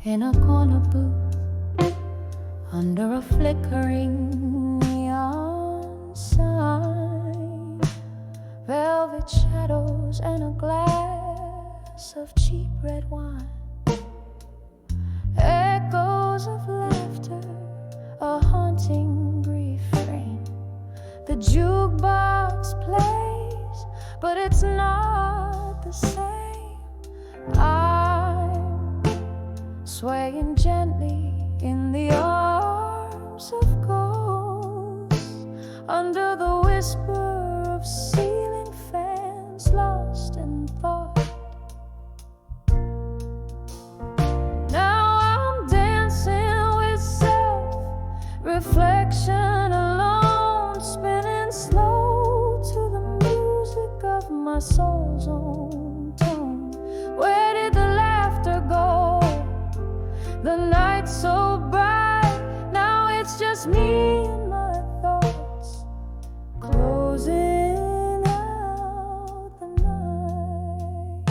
In a corner booth, under a flickering neon sign, velvet shadows and a glass of cheap red wine, echoes of laughter, a haunting refrain. The jukebox plays, but it's not the same. Swaying gently in the arms of ghosts, under the whisper of ceiling fans, lost in thought. Now I'm dancing with self-reflection alone, spinning slow to the music of my soul's own tone. Where did the laughter go? The night's so bright, now it's just me and my thoughts, closing out the night.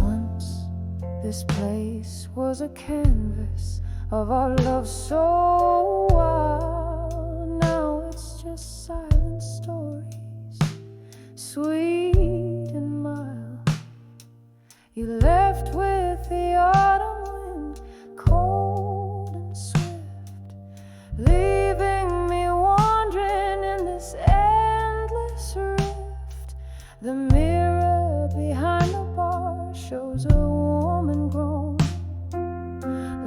Once this place was a canvas of our love so wild, now it's just silent stories, sweet and mild. You left with the autumn wind, cold and swift, leaving me wandering in this endless rift. The mirror behind the bar shows a woman grown,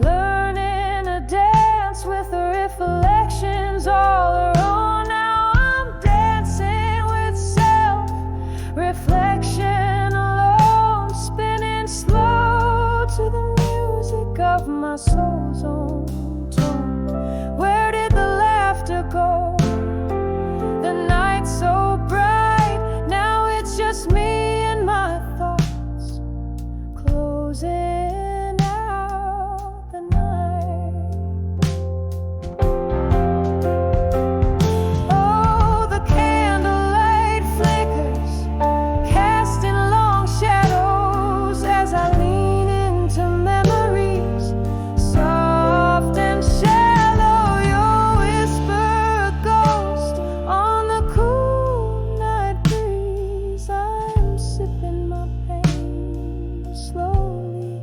learning to dance with the reflections all her own. Now I'm dancing with self-reflection, slow to the music of my soul's own tone. Where did the laughter go? The night's so bright, now it's just me and my thoughts, closing out the night. Oh, the candlelight flickers, casting long shadows as I lean into memories, soft and shallow. Your whisper, a ghost on the cool night breeze. I'm sipping my pain slowly,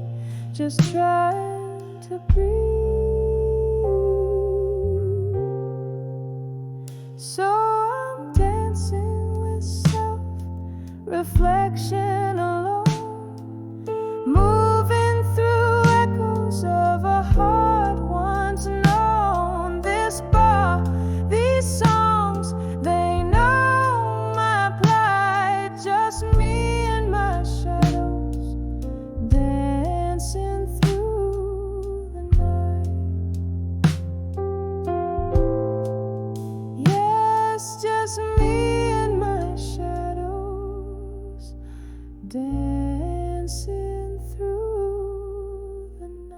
just trying to breathe. So I'm dancing with self-reflection alone, moving through echoes of a heart once known. This bar, these songs, they know my plight. Just me and my shadows, dancing through the night. Yes, just me and my shadows, dancing through the night.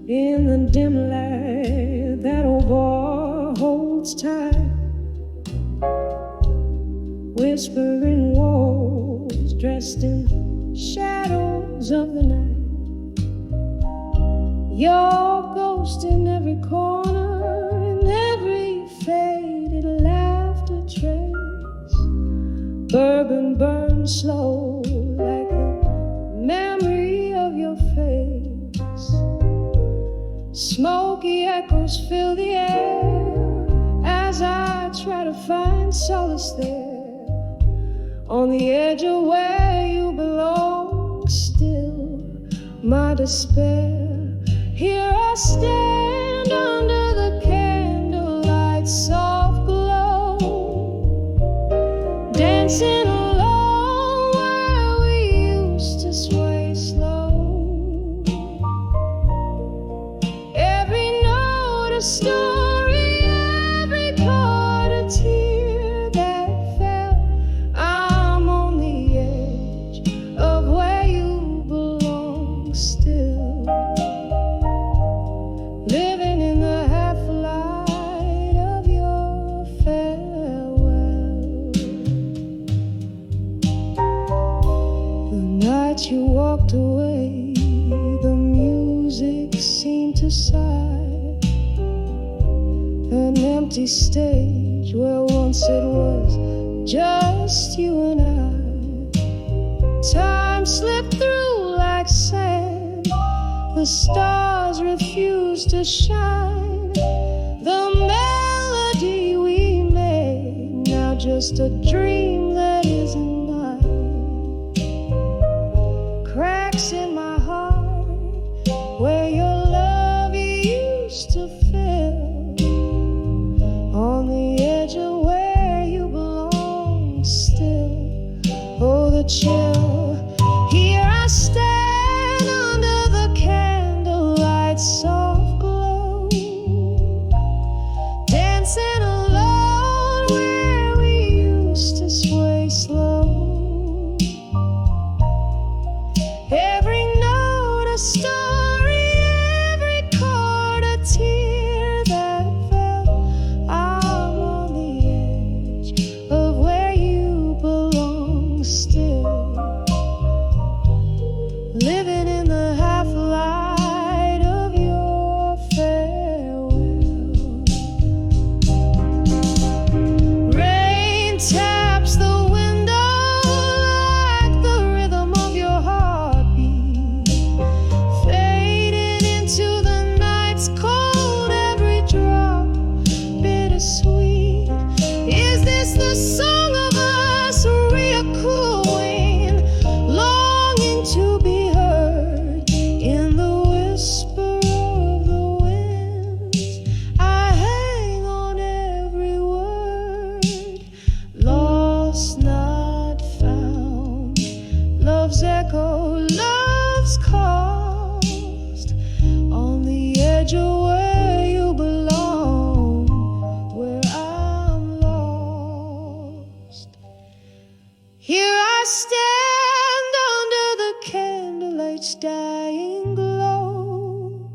In the dim light, that old bar holds tight, whispering walls dressed in shadows of the night. Your ghost in every corner, in every faded laughter trace. Bourbon burns slow like a memory of your face. Smoky echoes fill the solace there, on the edge of where you belong. Still, my despair. Here I stand under the candlelight, soft glow, dancing alone where we used to sway slow. Every note a story, every chord a tear that fell. I'm on the edge of where you belong still, living in the half light of your farewell. The night you walked away, the music seemed to sigh. An empty stage where once it was just you and I. Time slipped through like sand, the stars refused to shine. The melody we made, now just a dream that isn't mine. Cracks in my heart where your love used to fill, on the edge of where you belong still. Oh, the chill. Here I stand under the candlelight, soft glow, dancing alone where we used to sway slow. Every note a story, every chord a tear that fell. I'm on the edge of where you belong still, living in the half light of your farewell. Rain taps the window like the rhythm of your heartbeat, fading into the night's cold, every drop bittersweet. Is this the song of us reechoing, longing to be heard in the whisper of the winds? I hang on every word, lost, not found. Love's echo, love's cost, on the edge of where you belong, where I'm lost. Here I stand under the candlelight's dying glow,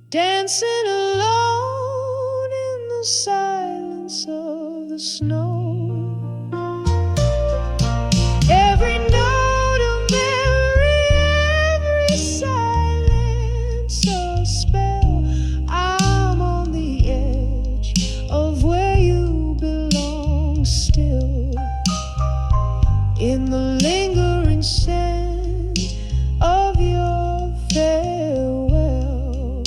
dancing alone in the silence of the snow. Every note a memory, every silence a spell. I'm on the edge of where you belong still, in the lingering scent of your farewell.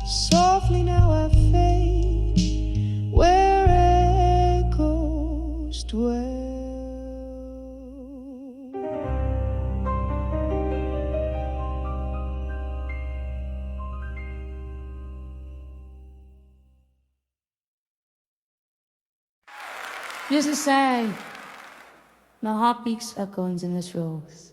Softly now I fade where echoes dwell. Just a sigh. My heart beats echoes in this rose.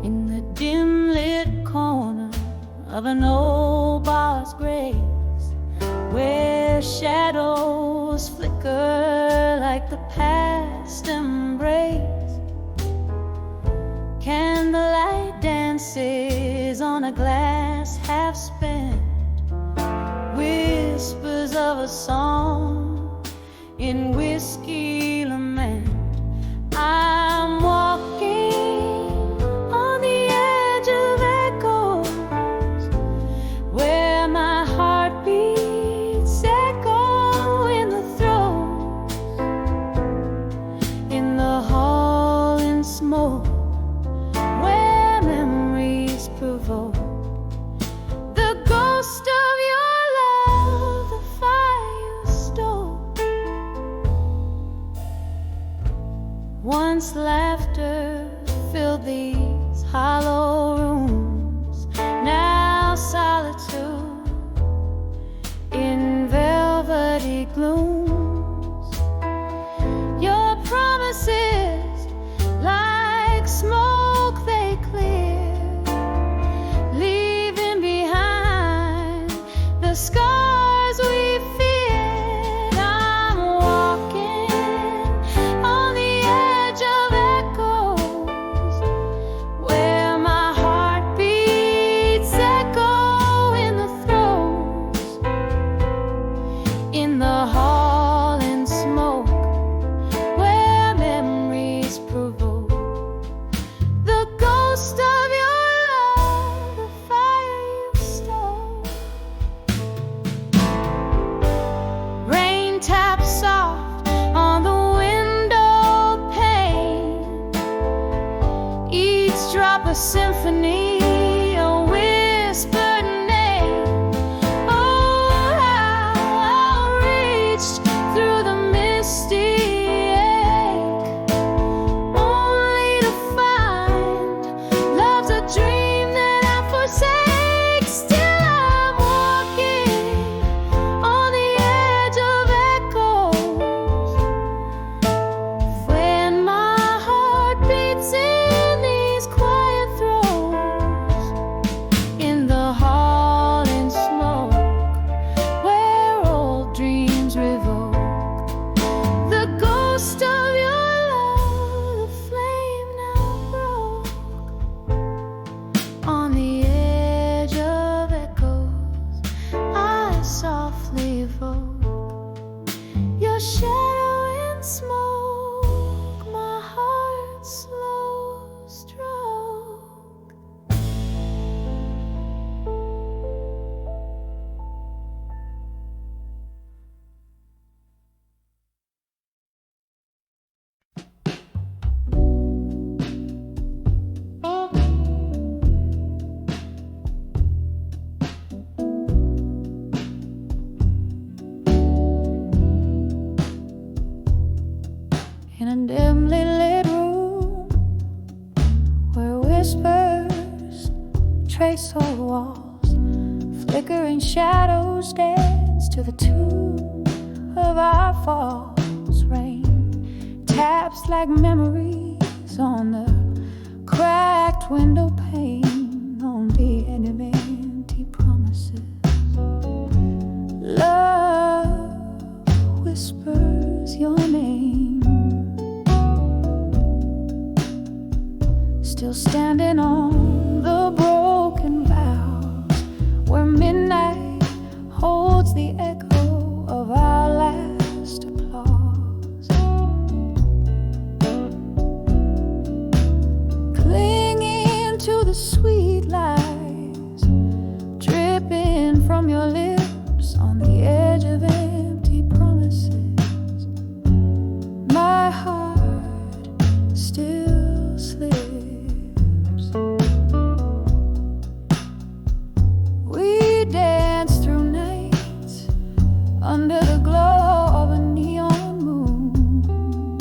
In the dim lit corner of an old bar's grace, where shadows flicker like the past embrace, candlelight dances on a glass half spent, whispers of a song in whiskey lament. I'm walking on the edge of echoes, where my heart beats echo symphony, a whispered name. Oh, how I reached through the misty ache, only to find love's a dream that I forsake. Still I'm walking on the edge of echoes when my heart beats in these quiet throes, in the hall in smoke where old dreams revoke the ghost of your love. The flame now broke on the edge of echoes. I softly evoke your shadow in smoke, my heart's slow stroke. In a dimly lit room where whispers trace all walls, flickering shadows dance to the tune of our falls. Rain taps like memories on the cracked window pane, on the end of empty promises. Love whispers your name. Still standing on the broken vows where midnight holds the echo of our last applause. Clinging to the sweet lies dripping from your lips on the edge of empty promises. My heart still slips. We dance through nights under the glow of a neon moon.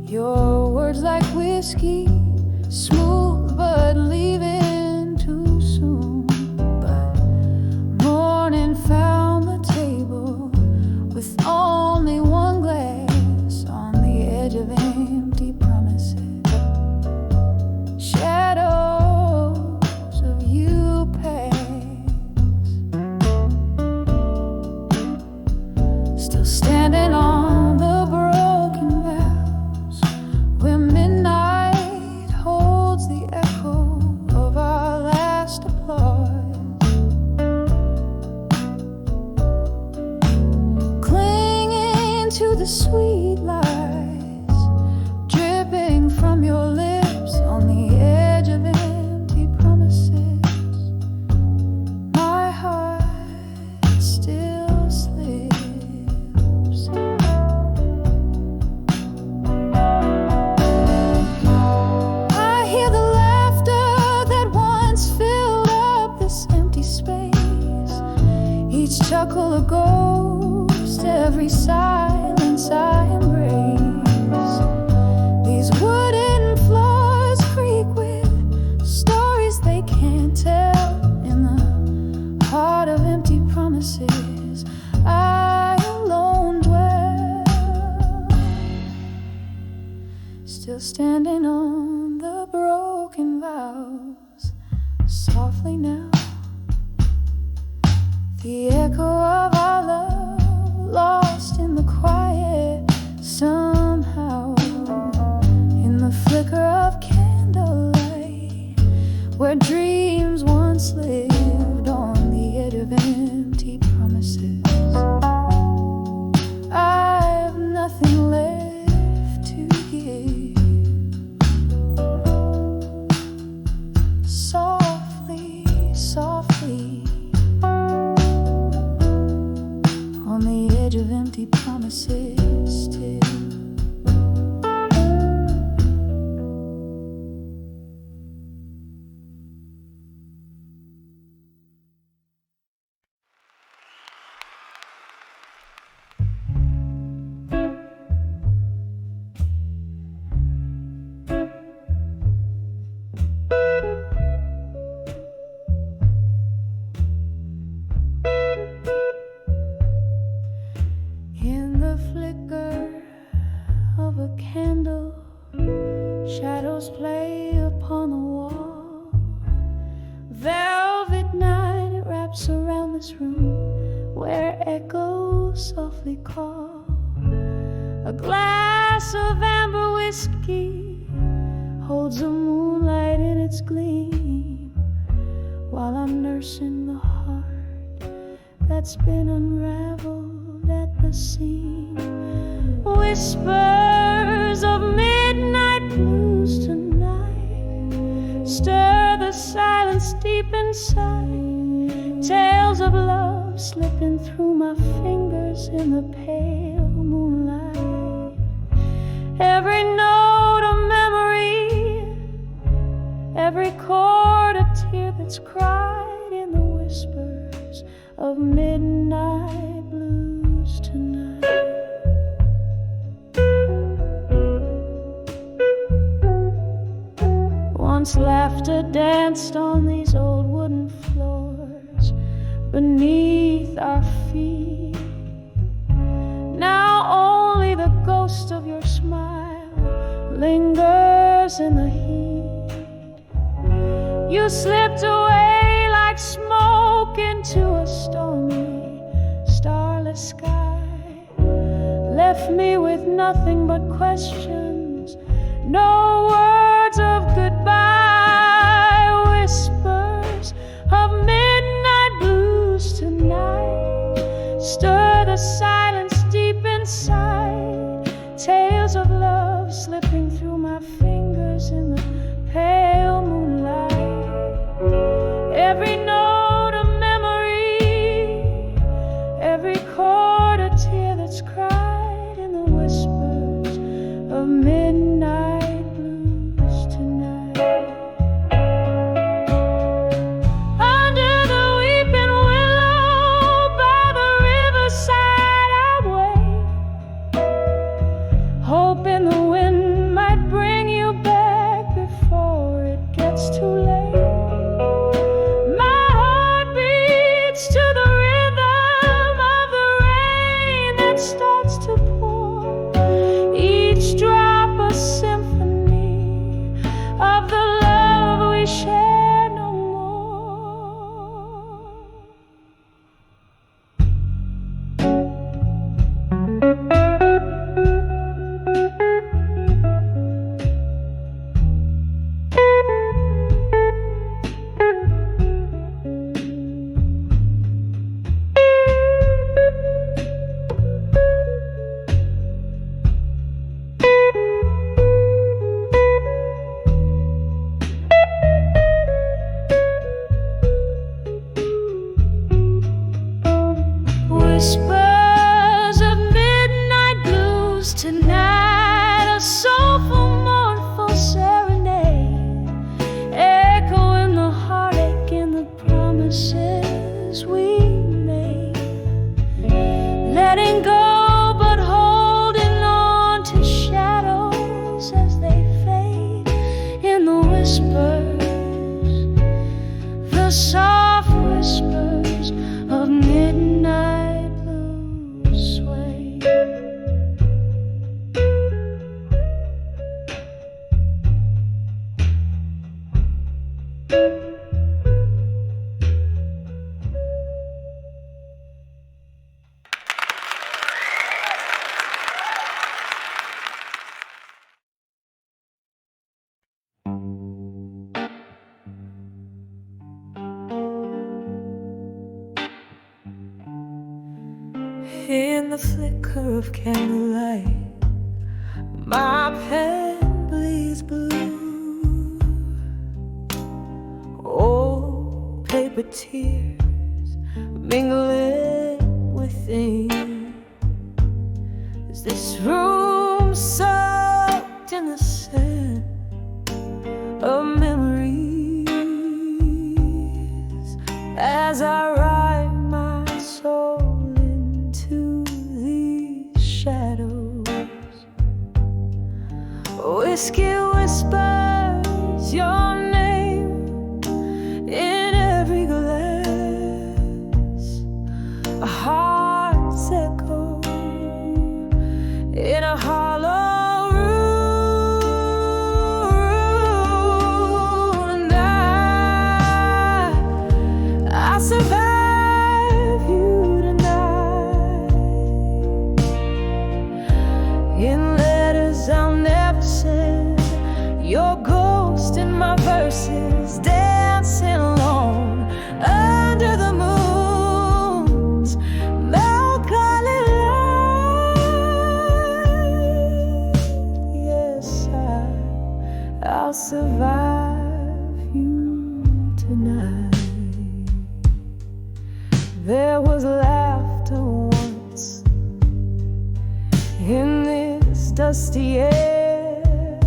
Your words like whiskey, smooth but leaving too soon. But morning found the table with only one glass on the edge of empty promises. Shadows of you pass, still standing on the broken vows where midnight holds the echo of our last applause. Clinging to the sweet lies dripping from your lips on the edge of empty promises. My heart still slips. I hear the laughter that once filled up this empty space, each chuckle a ghost, every silence I embrace. These wooden floors creak with stories they can't tell. In the heart of empty promises, I alone dwell, still standing on the broken vows. Softly now, the echo of our love lost in the quiet somehow, in the flicker of candlelight where dreams once lived on the edge of empty promises. I've nothing left to give. Softly, softly, on the edge of empty promises still. this room where echoes softly call. A glass of amber whiskey holds the moonlight in its gleam, while I'm nursing the heart that's been unraveled at the seam. Whispers of midnight blues tonight stir the silence deep inside. Tales of love slipping through my fingers in the pale moonlight. Every note a memory, every chord a tear that's cried in the whispers of midnight blues tonight. Once laughter danced on these old wooden floors beneath our feet. Now only the ghost of your smile lingers in the heat. You slipped away like smoke into a stormy, starless sky. Left me with nothing but questions, no words of goodbye. Whispers of midnight blues tonight stir the silence deep inside. Tales of love slipping through my fingers in the pale moonlight. Every note a memory, every chord a tear that's cried in the whispers of midnight blues tonight. Under the weeping willow by the riverside I wait, hoping the wind might bring you back before it gets too late. My heart beats to the rhythm of the rain that starts to pour, each drop a symphony of the love we share no more. Whispers of midnight blues tonight, a soulful, mournful serenade, echoing the heartache and the promises we made. Letting go but holding on to shadows as they fade in the whispers, the soft whispers of midnight blues sway. In the flicker of candlelight, my pen bleeds blue. Old paper tears mingling with ink. Is this room soaked in the scent of memories as I write my soul into these shadows? Whiskey whispers your name in every glass, a heart's echo in a hollow room. And I survived There was laughter once in this dusty air,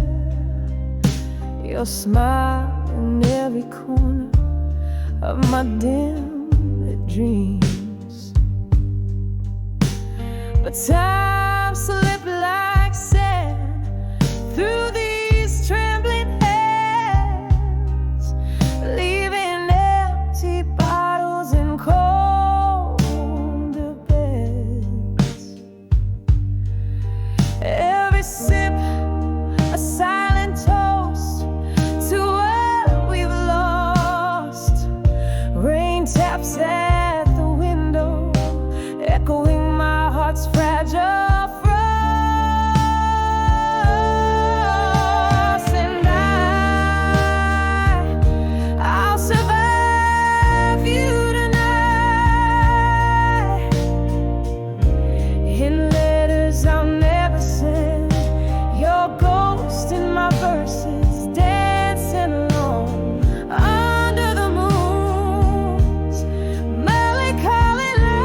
your smile in every corner of my dim dreams. But time slipped like sand through these trembling hands, leaving empty bottles and colder beds. Every sip a silent toast to what we've lost. Rain taps at the window, echoing my heart's fragile frost. And I'll survive you tonight, in letters I'll never send, your ghost in my verses, dancing alone under the moon's melancholy light.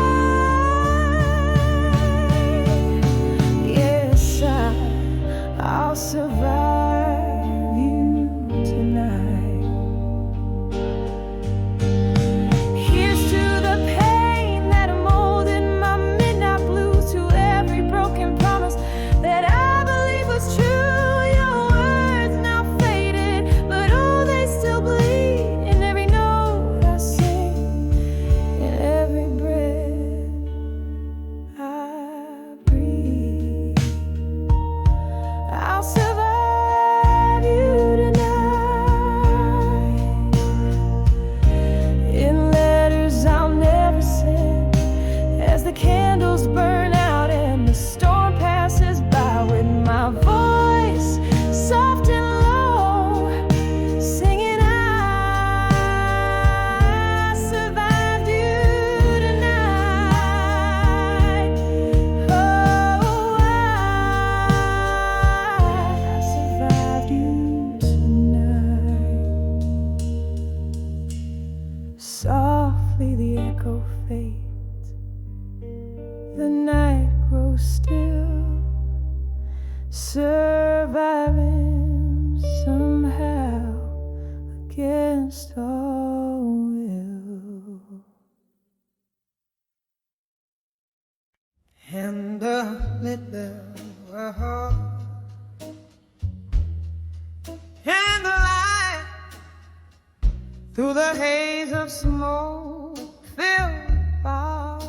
Yes, I'll survive you tonight. Here's to the pain that molded my midnight blues, to every broken promise that I believe was true. Your words now faded, but oh, they still bleed in every note I sing, in every breath I breathe. I'll survive you tonight, in letters I'll never send, as the candles burn out and the storm passes by, with my voice soft and low, singing I survived you tonight. Oh, I survived you tonight. Softly the echo fades, the night grows still, surviving somehow against all will. And the lit bell and the light through the haze of smoke filled bars.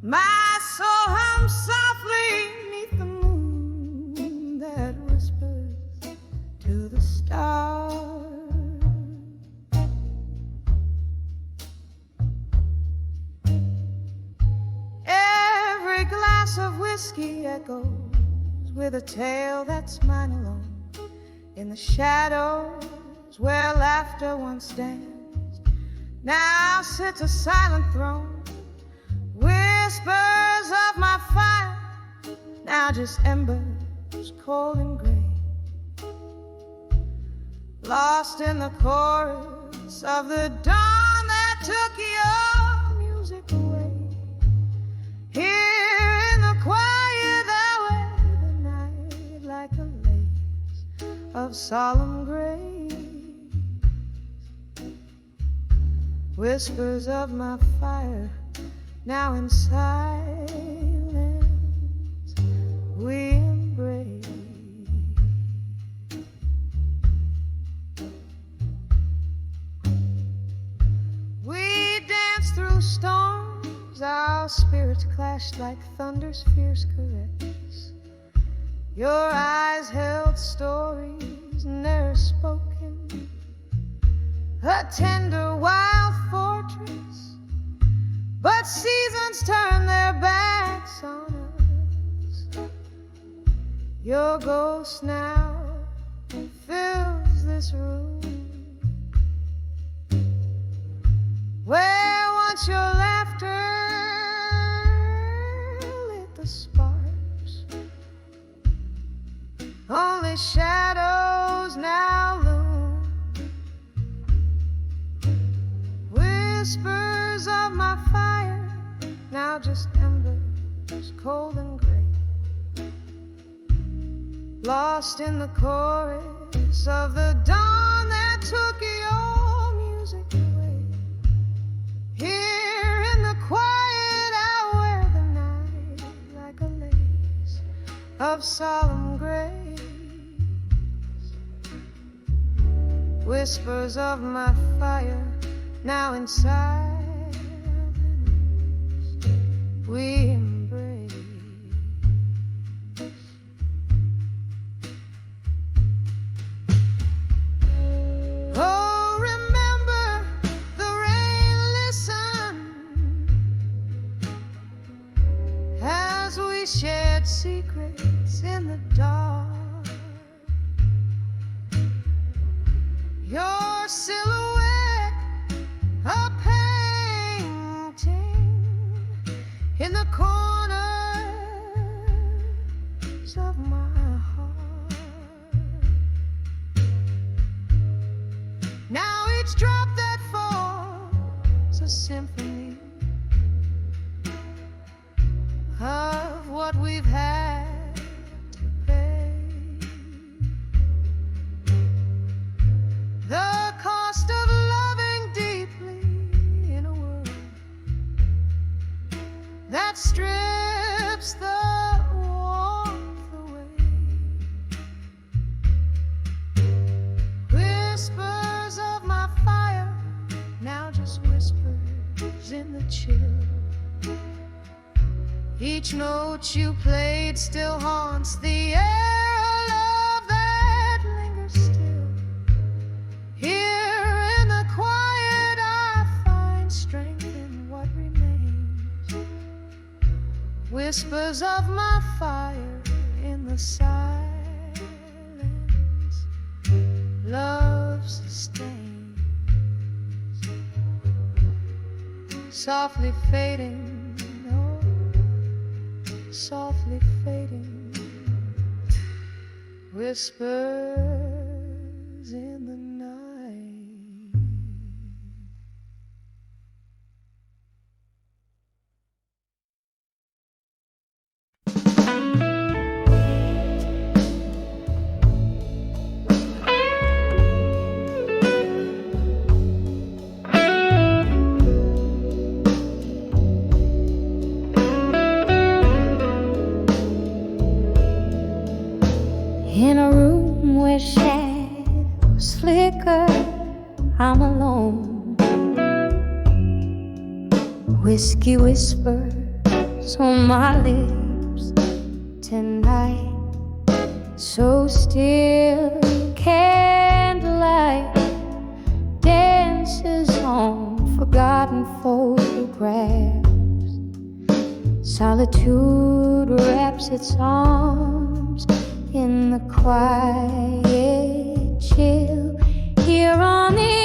My soul hums softly neath the moon that whispers to the stars. Every glass of whiskey echoes with a tale that's mine alone, in the shadows where laughter once danced, now sits a silent throne. Whispers of my fire, now just embers cold and gray, lost in the chorus of the dawn that took your music away. Here in the quiet hour, the night like a lace of solemn grace. Whispers of my fire, now in silence we embrace. We danced through storms, our spirits clashed like thunder's fierce caress. Your eyes held stories ne'er spoken, a tender wild fortress, but seasons turn their backs on us. Your ghost now fills this room, where once your laughter lit the sparks. Only shadows now loom. whispers of my fire, now just embers, cold and gray, lost in the chorus of the dawn that took your music away. Here in the quiet I wear the night like a lace of solemn grace. Whispers of my fire, now in silence we embrace. Oh, remember the rain, listen, as we shared secrets in the dark. Your silhouette, a painting in the corners of my heart. Now each drop that falls a symphony of what we've had to pay. The cost of loving deeply in a world that strips the warmth away. Whispers of my fire, now just whispers in the chill. Each note you played still haunts the air, a love that lingers still. Here in the quiet I find strength in what remains. Whispers of my fire in the silence, love sustains. Softly fading, oh, softly fading. Whispers in the night. In a room where shadows flicker, I'm alone. Whiskey whispers on my lips tonight. So still, candlelight dances on forgotten photographs. Solitude wraps its arms in the quiet chill. Here on the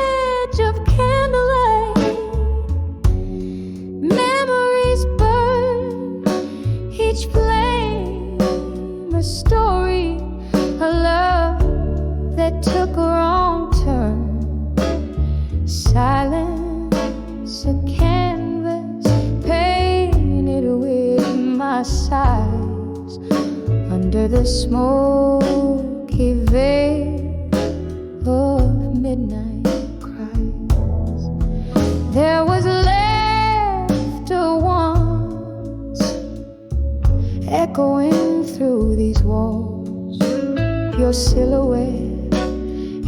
edge of candlelight, memories burn, each flame a story, a love that took a wrong turn. Silence, a canvas painted with my sighs. Under the smoky veil of midnight cries, there was laughter once, echoing through these walls. Your silhouette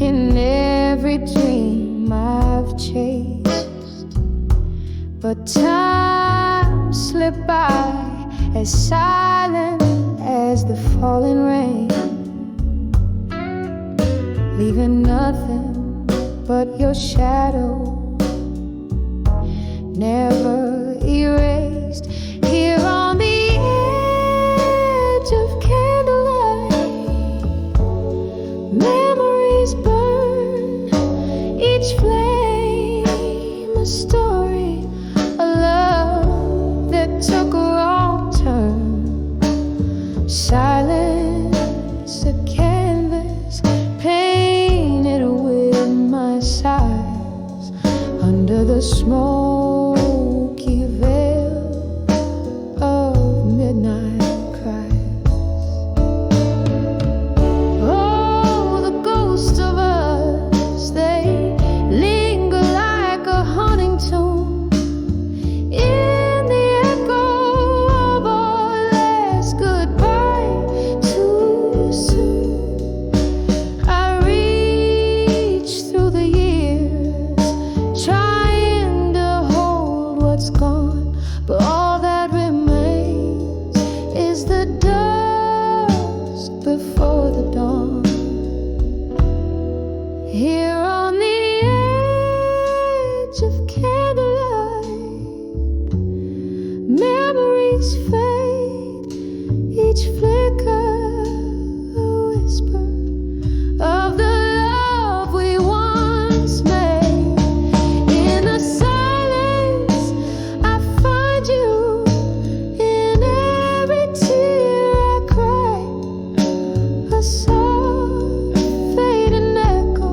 in every dream I've chased, but time slipped by as silent as the falling rain, leaving nothing but your shadow, never erased. Here on the edge of candlelight, memories burn, each flame a story, a love that took a wrong turn. Silence, a canvas painted with my sighs. under the smoky veil of midnight cries. Oh, the ghosts of us, they linger like a haunting tune in the echo of our last goodbye too soon. I reach through the years, trying to hold what's gone, but all that remains is the dusk before the dawn. Here on the edge of candlelight, memories fade, each flicker a whisper of the love we once made. In the silence, I find you in every tear I cry, a soft fading echo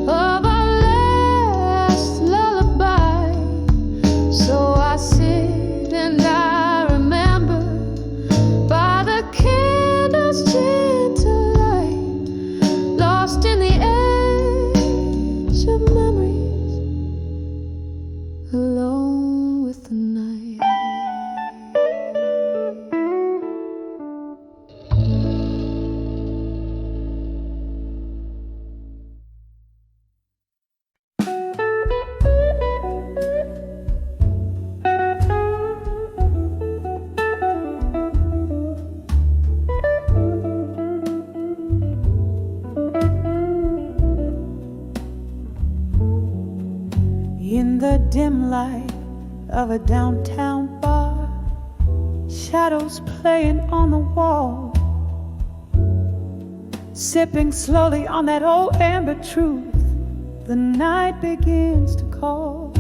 of our last lullaby. So I sit and I remember by the candle's gentle light, lost in the edge of memories, alone with the night. In the dim light of a downtown bar, shadows playing on the wall, sipping slowly on that old amber truth, the night begins to call.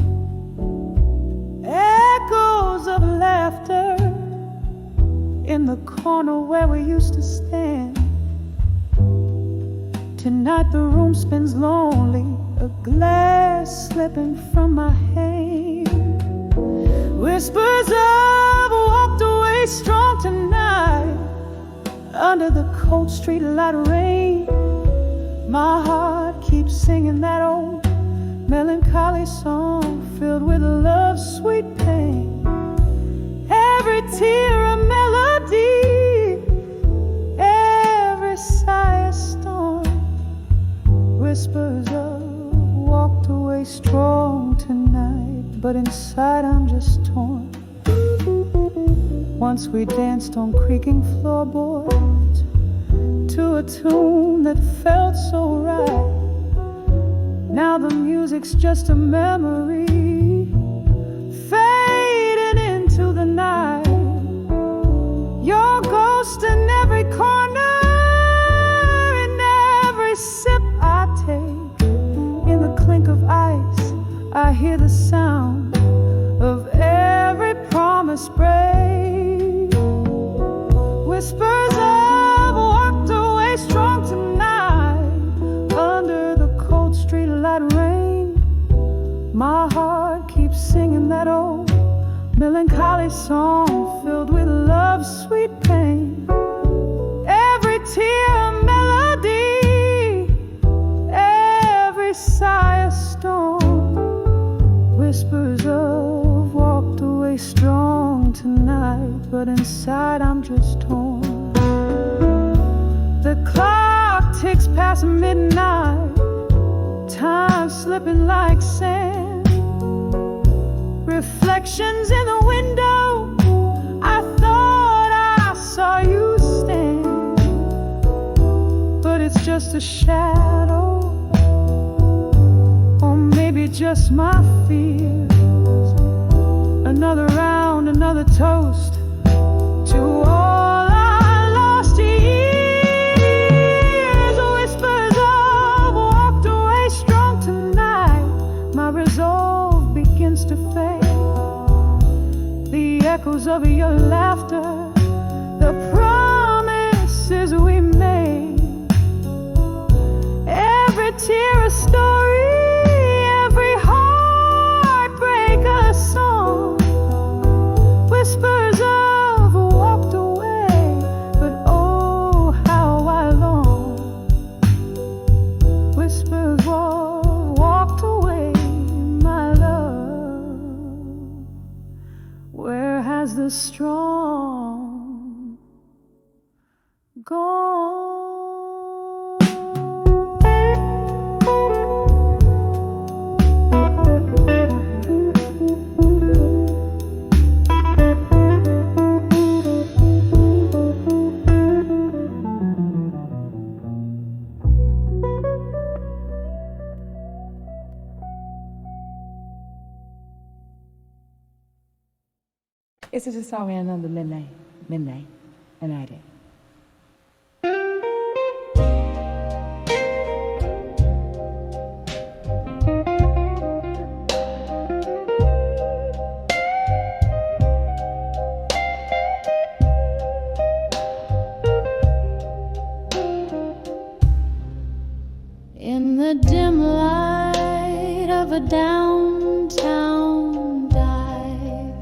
Echoes of laughter in the corner where we used to stand. Tonight the room spins lonely, a glass slipping from my hand. Whispers of walked away strong tonight, under the cold street light rain. My heart keeps singing that old melancholy song filled with love's sweet pain. Every tear a melody, every sigh a storm. Whispers of walked away strong tonight, but inside I'm just torn. Once we danced on creaking floorboards to a tune that felt so right. Now the music's just a memory fading into the night. Your ghost in every corner, in every sip I take. In the clink of ice, I hear the sound of every promise break. Whispers of walked away strong tonight, under the cold street light rain. My heart keeps singing that old melancholy song filled with love's sweet pain. Every tear a melody, every sigh a storm. Whispers of walked away strong tonight, but inside I'm just torn. The clock ticks past midnight, time slipping like sand. Reflections in the window, I thought I saw you stand, but it's just a shadow, or maybe just my fears. Another round, another toast to all I lost years. Whispers of walked away strong tonight, my resolve begins to fade. The echoes of your laughter, the promises we made. Every tear a story, every heart the strong gone. It's just a song we another midnight, and I did. In the dim light of a downtown dive,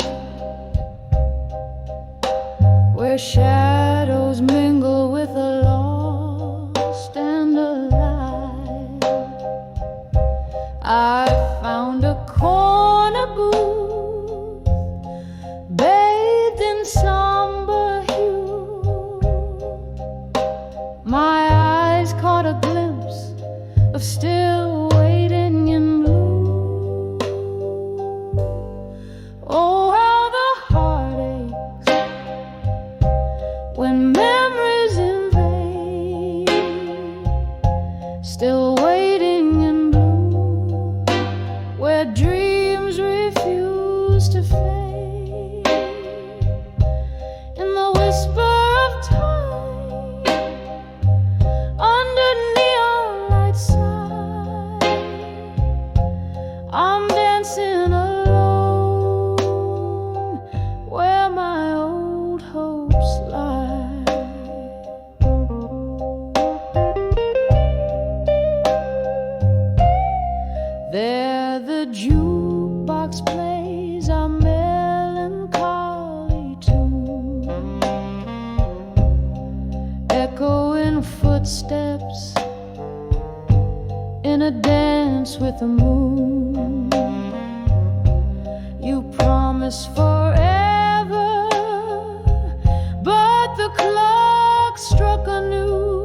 where shadows mingle with the lost and alive, I found a corner booth bathed in somber hue. My eyes caught a glimpse of still waiting in blue. Oh, how the heart aches when memories invade, still waiting in blue, where dreams refuse to fade. In the whisper of time, under neon lights, I'm dancing alone where my old hopes lie. There the jukebox plays a melancholy tune, echoing footsteps in a dance with the moon. You promise forever, but the clock struck anew,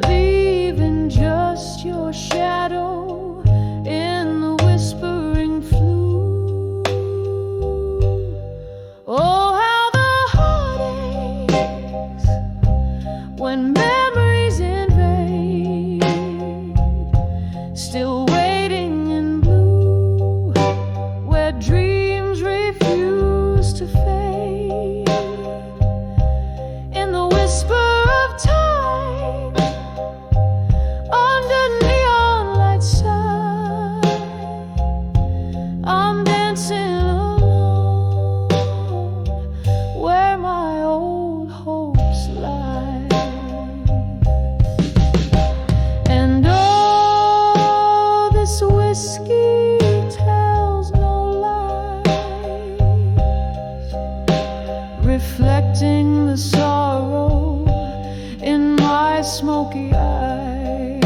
leaving just your shadow in the whispering flue. Oh, how the heart aches when memories invade, still waiting in blue, where dreams refuse to fade. In the whisper of time, under neon lights side, I'm dancing alone where my old hopes lie. And oh, this whiskey tells no lies, reflecting the sorrow in my smoky eyes.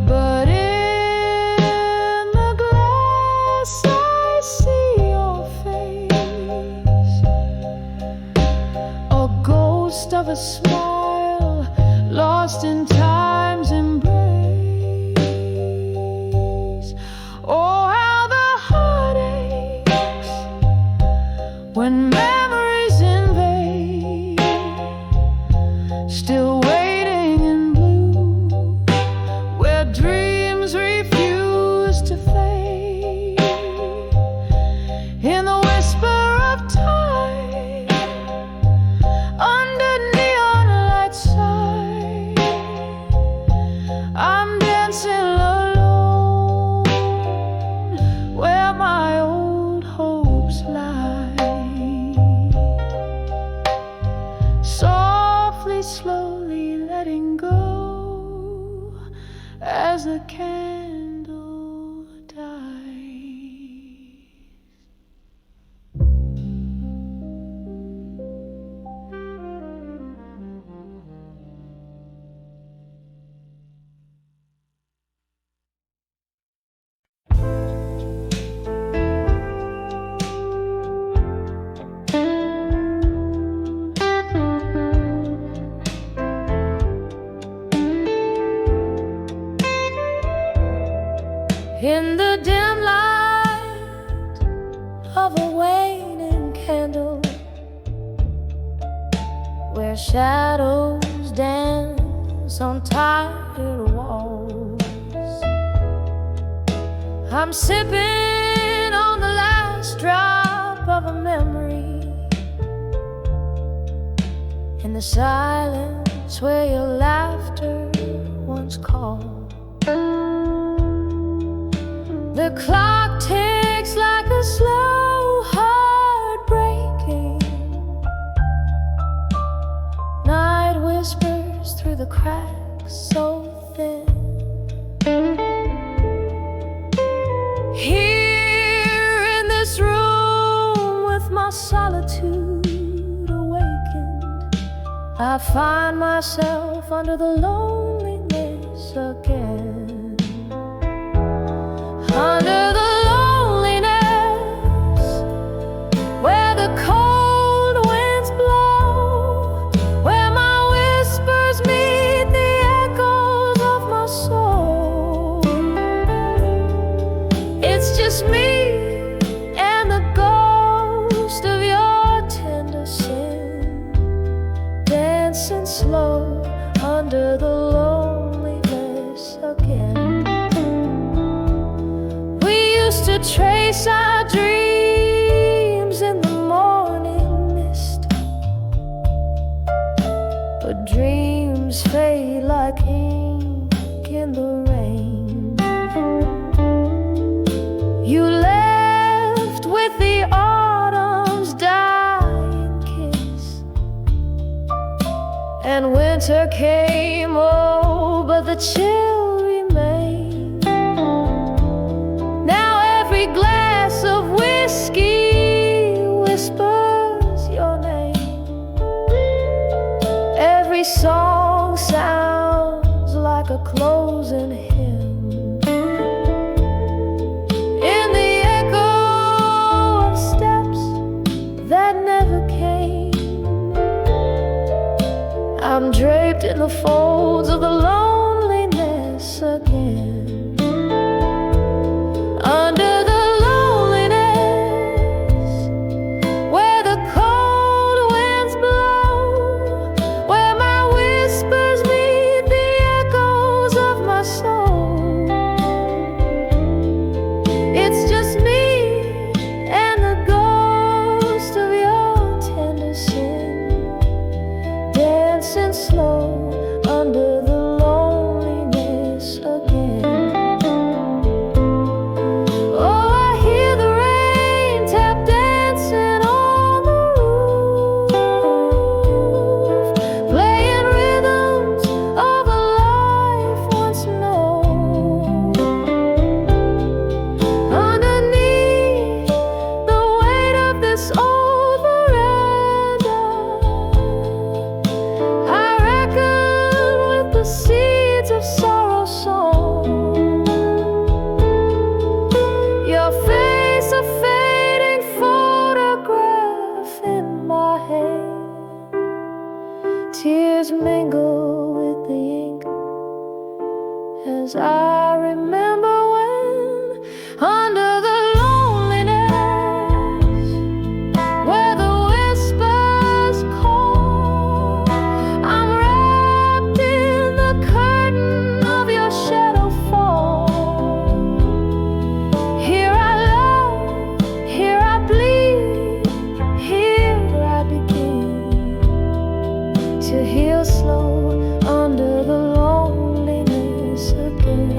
But in the glass I see your face, a ghost of a smile lost in time's embrace. Oh, how the heart aches when memories invade, still waiting in blue, where dreams refuse to fade. In the whisper of time, under neon lights side, I'm dancing alone where my old hopes lie. Softly, slowly letting go as the candle dies. In the dim light of a waning candle, where shadows dance on tired walls, I'm sipping on the last drop of a memory, in the silence where your laughter once called. The clock ticks like a slow heart breaking. Night whispers through the cracks so thin. Here in this room with my solitude awakened, I find myself under the loneliness again. Under the loneliness, where the cold winds blow, where my whispers meet the echoes of my soul. It's just me and the ghost of your tender sin, dancing slow under the loneliness again. To trace our dreams in the morning mist, but dreams fade like ink in the rain. You left with the autumn's dying kiss, and winter came, oh, but the chill remained. Every glass of whiskey whispers your name. Every song sounds like a closing hymn. In the echo of steps that never came, I'm draped in the folds of the loneliness again. Under the loneliness, where the cold winds blow, where my whispers meet the echoes of my soul. It's just me and the ghost of your tender sin, dancing slow under the loneliness again. Tears mingle with the ink as I remember when, under the loneliness, where the whispers call, I'm wrapped in the curtain of your shadow fall. Here I love, here I bleed, here I begin to heal slow under the loneliness again.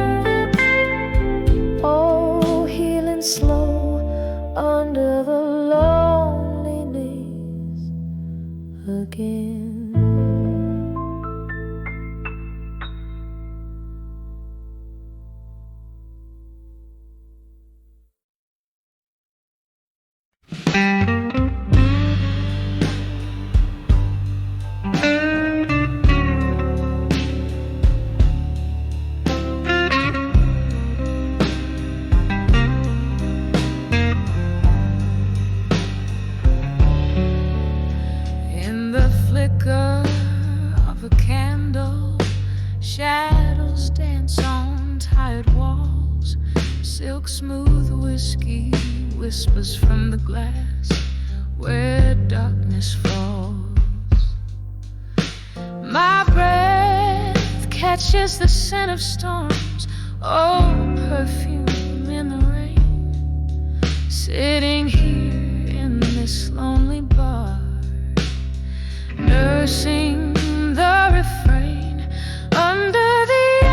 silk smooth whiskey whispers from the glass where darkness falls. My breath catches the scent of storms, oh, perfume in the rain. Sitting here in this lonely bar, nursing the refrain under the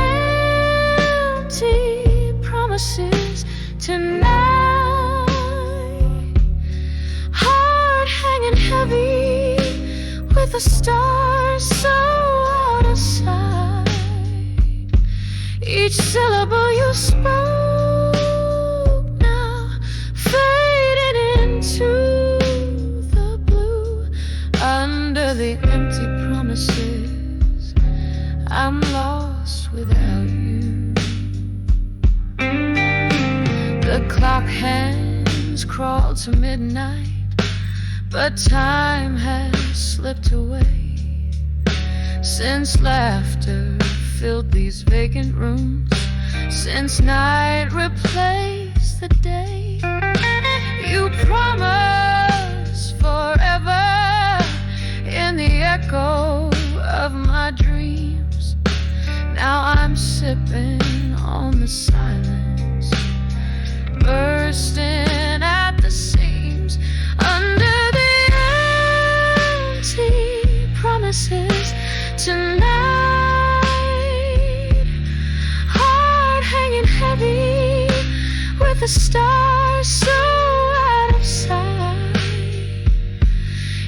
empty promises tonight. Heart hanging heavy with the stars so out of sight. Each syllable you spoke now faded into the blue. Under the empty promises, I'm lost without you. The clock hands crawl to midnight, but time has slipped away since laughter filled these vacant rooms, since night replaced the day. You promised forever in the echo of my dreams. Now I'm sipping on the silence, bursting at the seams. Under the empty promises tonight, heart hanging heavy with the stars so out of sight.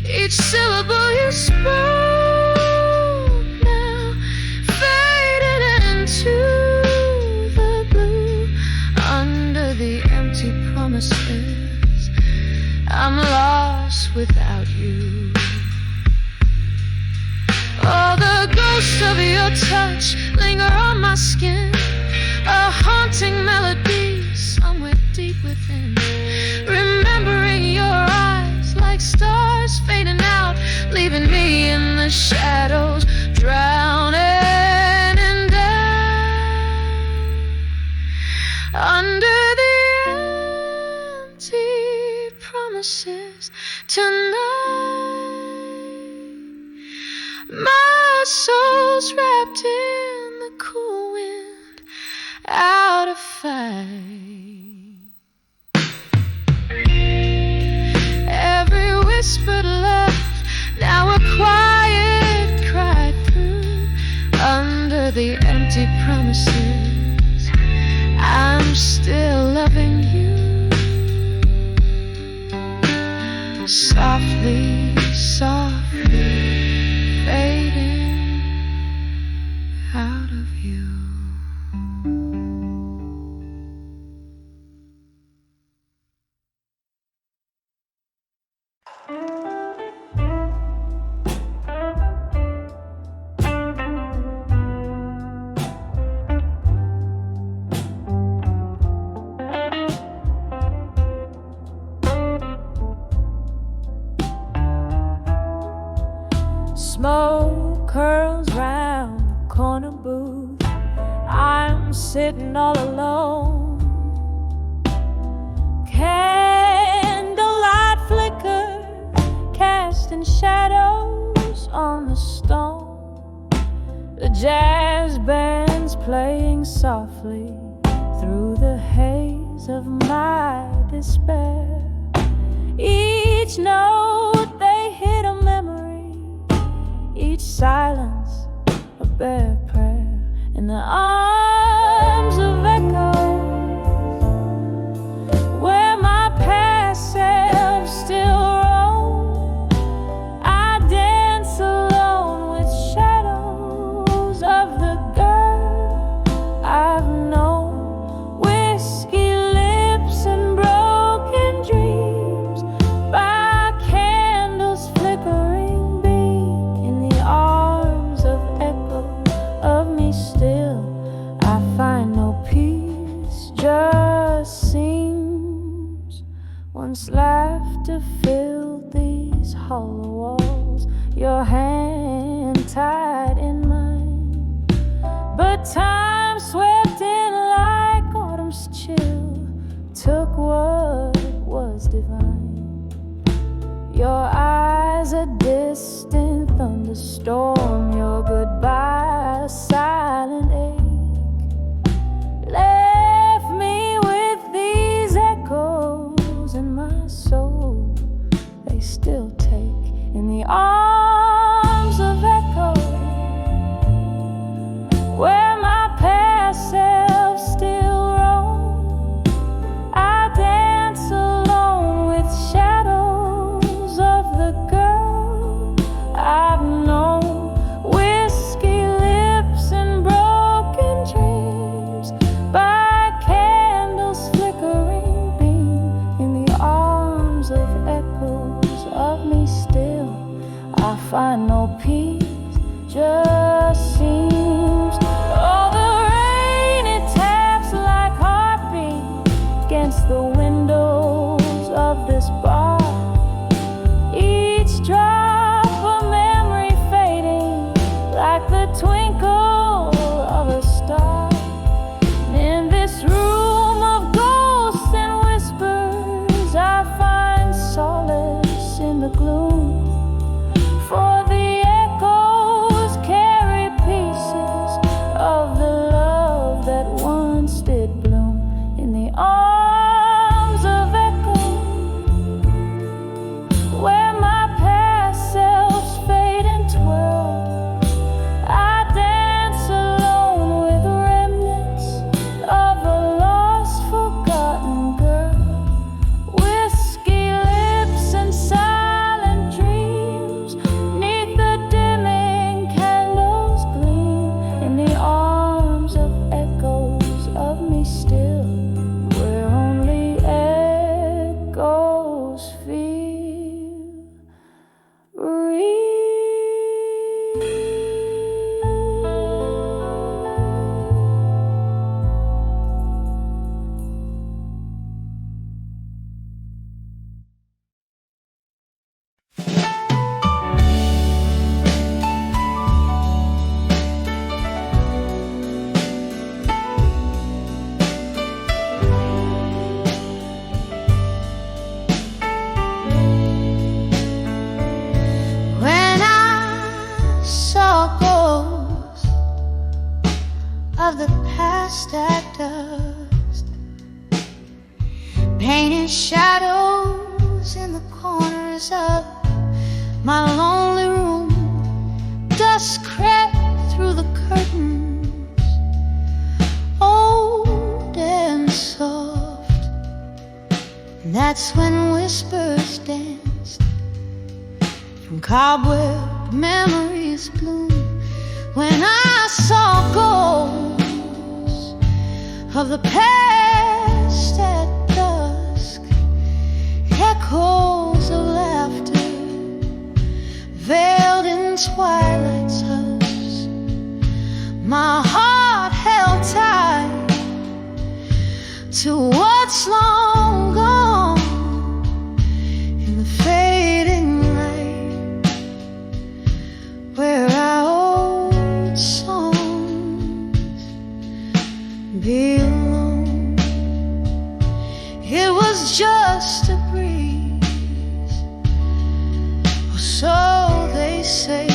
Each syllable you spoke now faded into the blue. Under the empty promises, I'm lost without you. Oh, the ghost of your touch linger on my skin, a haunting melody somewhere deep within. Remembering your eyes like stars fading out, leaving me in the shadows, drowning in doubt. Under the empty promises tonight, my soul's wrapped in the cool wind, out of fight. Every whispered love, now a quiet cry through. Under the empty promises, I'm still loving you. Softly, softly fading out of you. Smoke curls round the corner booth. I'm sitting all alone. Candlelight flicker, casting shadows on the stone. The jazz band's playing softly through the haze of my despair. Each note they hit a memory, each silence a bare prayer. In the arms of echoes, where my past self still roam, I dance alone with shadows of the girl I've known. Whiskey lips and broken dreams, by candles flickering beam. In the arms of echo of me still, I find no peace, just seems. Once laughter filled these hollow walls, your hand tied in mine. But time swept in like autumn's chill, find no peace, just seems. All the rain, it taps like heartbeat against the windows of this bar. Each drop a memory fading like the twinkle of a star. In this room of ghosts and whispers, I find solace in the gloom. For the echoes carry pieces of the love that once did bloom in the arms of echo, where my past selves fade and twirl. I dance alone with remnants of a lost, forgotten girl. Whiskey lips and silent dreams, 'neath the dimming candles gleam in the arms of echoes of me still, where only echoes feel real. When I saw ghosts of the past at dusk, painted shadows in the corners of my lonely room, dust crept through the curtains, old and soft. And that's when whispers danced from cobweb memories bloom. When I saw ghosts of the past at dusk, echoes of laughter veiled in twilight's husk. My heart held tight to what's long gone in the fading light, where our old songs belong. It was just a breeze, or so they say,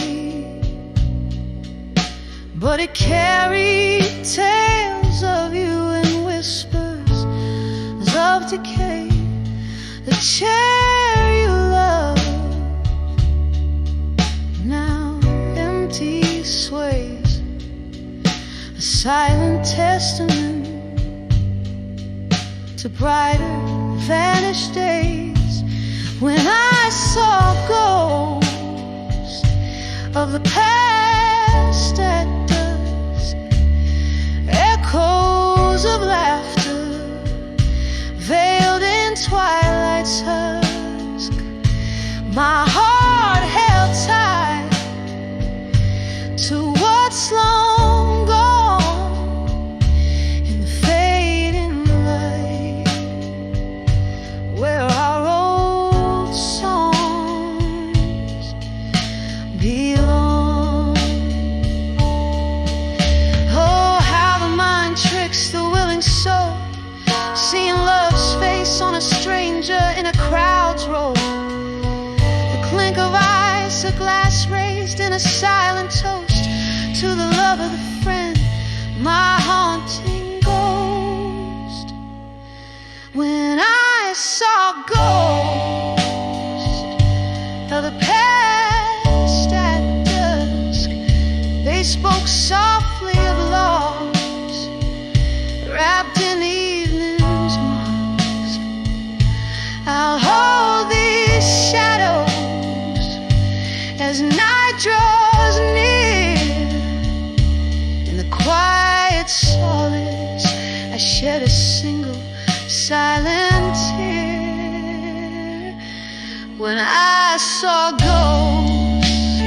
but it carried tales of you and whispers of decay. The chair you loved now empty sways, a silent testament to brighter vanished days. When I saw ghosts of the past at dusk, echoes of laughter veiled in twilight's husk. My heart held tight to what's long gone in the fading light, where our old songs belong. Oh, how the mind tricks the willing soul, seeing love's face on a stranger in a crowd's roll. The clink of ice, a glass raised in a silent toast to the love of the friend, my haunting ghost. When I saw ghosts of the past at dusk, they spoke softly of loss, wrapped in evening's mask. I'll hold these shadows as night draws near. In the quiet solace, I shed a single silent tear. When I saw ghosts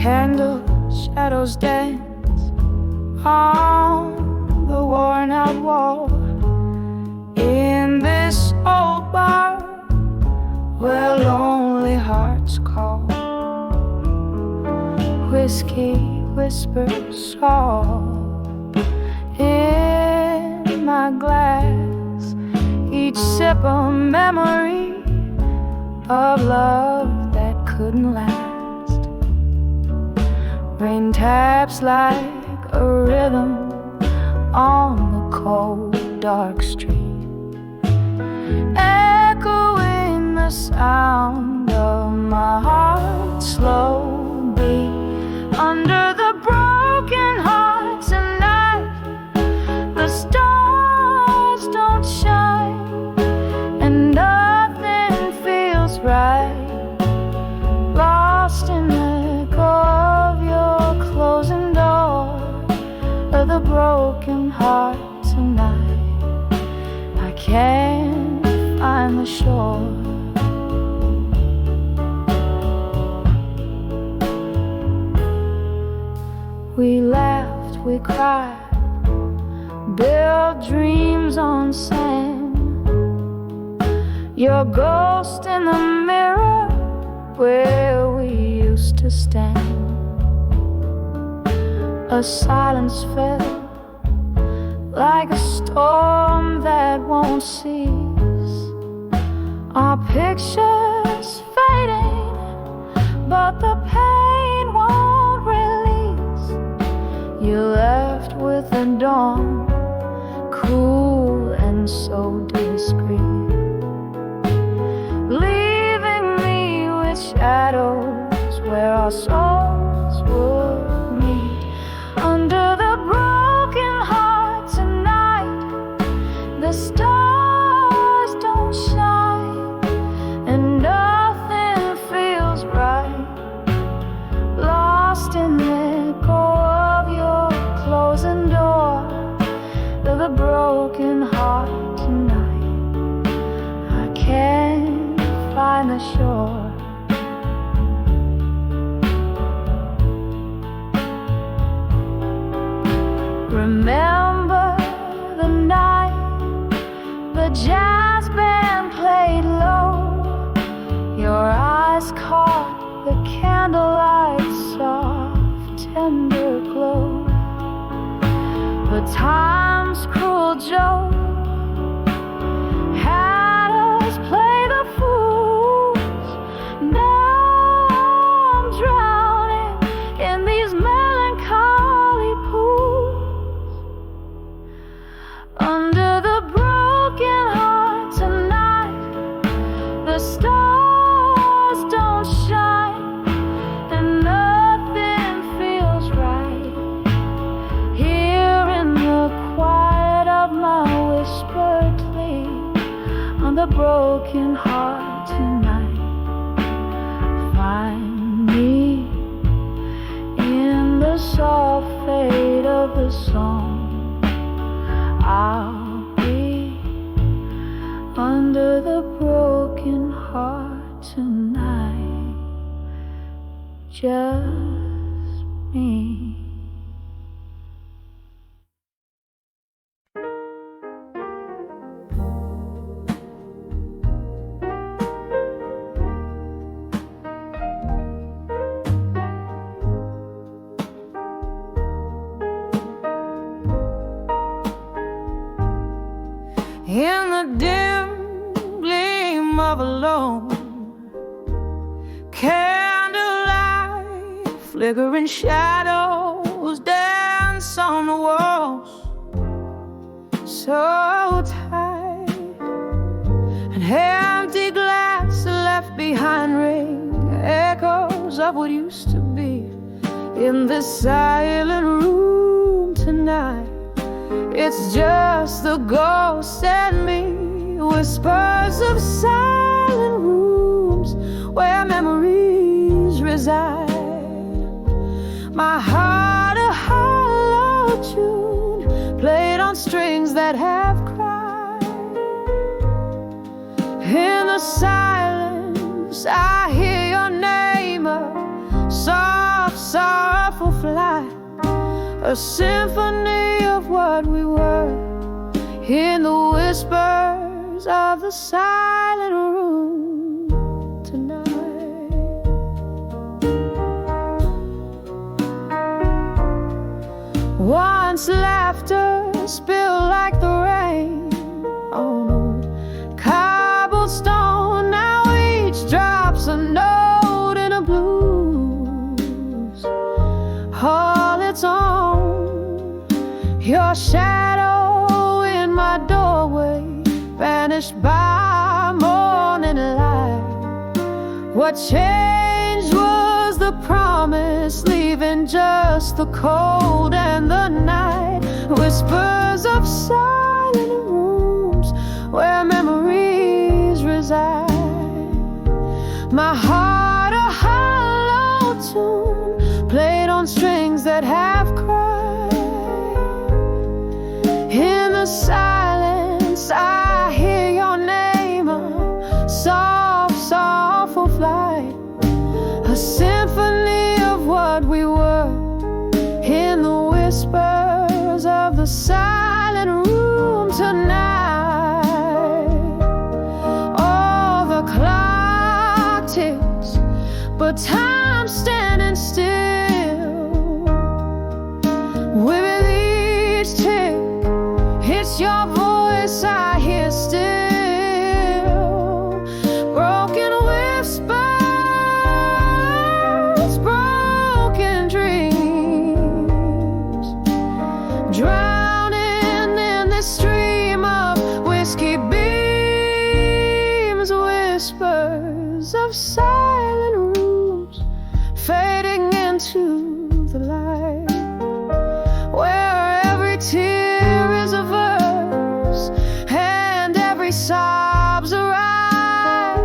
Candle shadows dance on the worn out wall in this old bar where lonely hearts call. Whiskey whispers all in my glass, each sip a memory of love that couldn't last. Rain taps like a rhythm on the cold dark street, echoing the sound of my heart's slow beat. Under the broken heart tonight, the stars don't shine and nothing feels right. Lost in the echo of your closing door of the broken heart tonight, I can't find the shore. We laughed, we cried, built dreams on sand. Your ghost in the mirror where we used to stand. A silence fell like a storm that won't cease. Our pictures fading, but the pain won't release. You left with the dawn, cool and so discreet, leaving me with shadows where our souls would meet. Under the broken heart tonight, the stars don't shine and nothing feels right. Lost in the echo of your closing door of the broken heart tonight, I can't find the shore. Remember the night the jazz band played low. Your eyes caught the candlelight's soft, tender glow. But time's cruel joke had us play the fools. Now I'm drowning in these melancholy pools. Under the broken heart tonight, the stars don't shine and nothing feels right. Here in the quiet of my whispered plea, on the broken heart tonight, find me in the soft fade of the song. I'll be under the broken heart tonight, just me. In the dim gleam of a lone candlelight, flickering shadows dance on the walls, so tight. An empty glass left behind ring echoes of what used to be. In this silent room tonight, it's just the ghost and me, whispers of silent rooms where memories reside. My heart a hollow tune played on strings that have cried. In the silence I hear your name, a soft sorrowful flight, a symphony of what we were, in the whispers of the silent room tonight. Once laughter spilled like the rain on old cobblestone, now each drop's a note in a blues all its own. Your shadow in my doorway vanished by morning light. What changed was the promise, leaving just the cold and the night. Whispers of silent rooms where memories reside. My heart a hollow tune played on strings that have cried. In the silence I hear your name, a soft, soulful flight, a symphony of what we were, in the whispers of the silent room tonight. All the clock ticks, but time's standing still. With each tick, it's your voice I hear still. Broken whispers, broken dreams, drowning in this stream of whiskey beams. Whispers of silent rooms fading into the light, where every tear is a verse and every sob's a ride,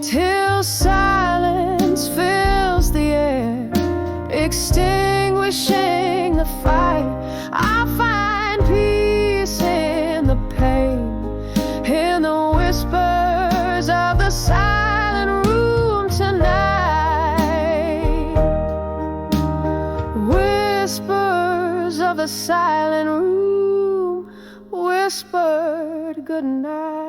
till silence fills the air, extinguishing the fight. I find peace in the pain, in the whispers of the silent room tonight. Whispers of the silent room whispered goodnight.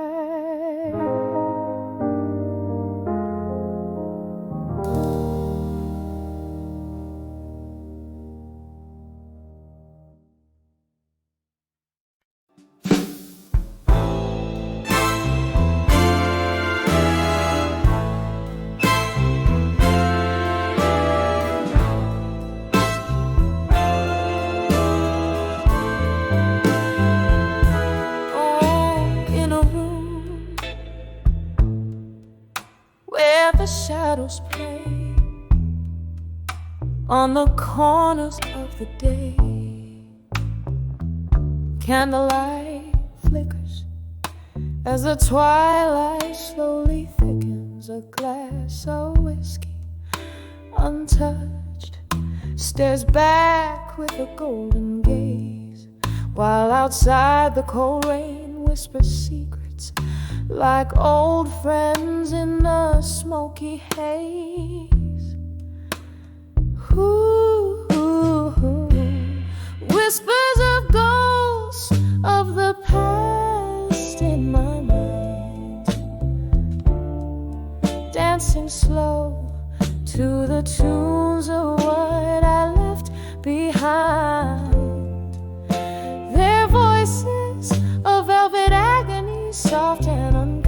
Shadows play on the corners of the day. Candlelight flickers as the twilight slowly thickens. A glass of whiskey, untouched, stares back with a golden gaze, while outside the cold rain whispers secrets like old friends in a smoky haze. Ooh, ooh, ooh. Whispers of ghosts of the past in my mind, dancing slow to the tunes of what I left behind. Their voices of velvet agony, soft and unkind.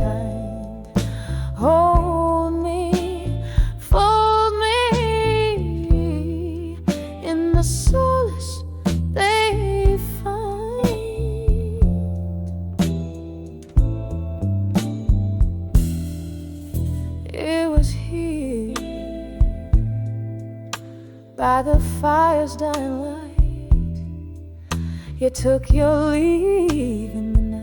Hold me, fold me in the solace they find. It was here by the fire's dying light. You took your leave in the night.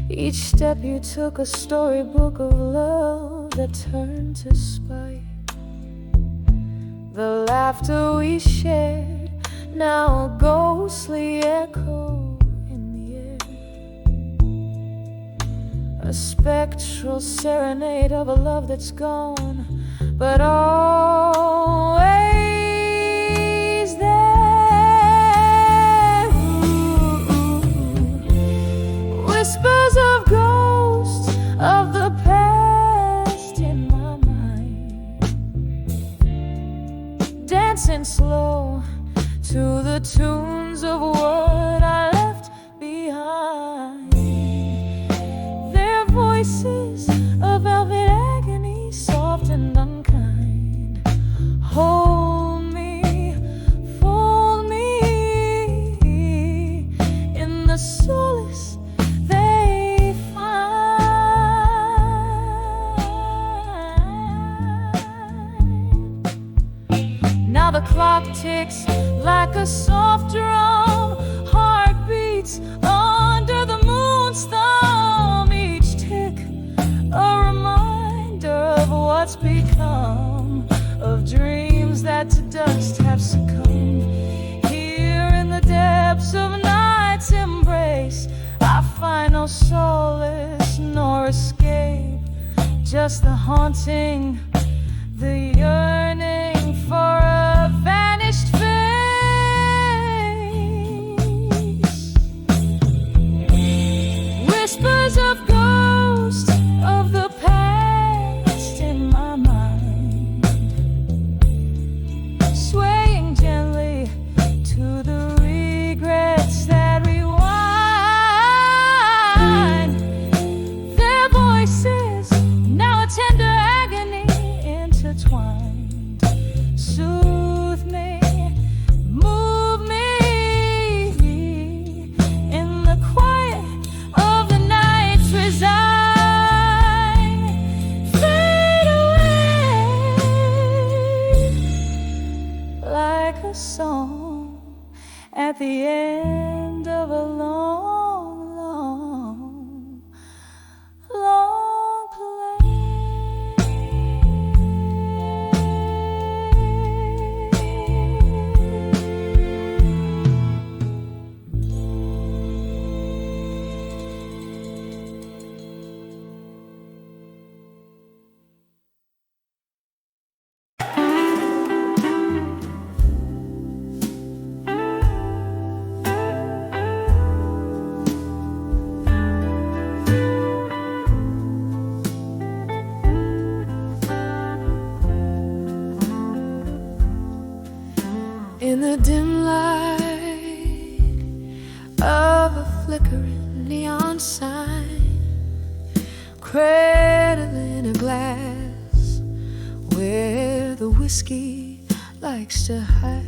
Each step you took a storybook of love that turned to spite. The laughter we shared, now a ghostly echo in the air. A spectral serenade of a love that's gone, but always there. Whispers of ghosts of the past in my mind, dancing slow to the tunes of what I left behind. Their voices of velvet agony, soft and unkind, hold me, fold me in the solace they find. Now the clock ticks like a soft drum, heart beats under the moon's thumb. Each tick a reminder of what's become of dreams that to dust have succumbed. Here in the depths of night's embrace, I find no solace nor escape, just the haunting, the yearning for a vanished face. Whispers of ghosts of the past in my mind, swaying gently to the regrets that rewind. Their voices, now a tender agony intertwined, soothe me, move me in the quiet of the night's resign. Fade away like a song at the end of a long, long, long play. In the dim light of a flickering neon sign, cradling a glass where the whiskey likes to hide,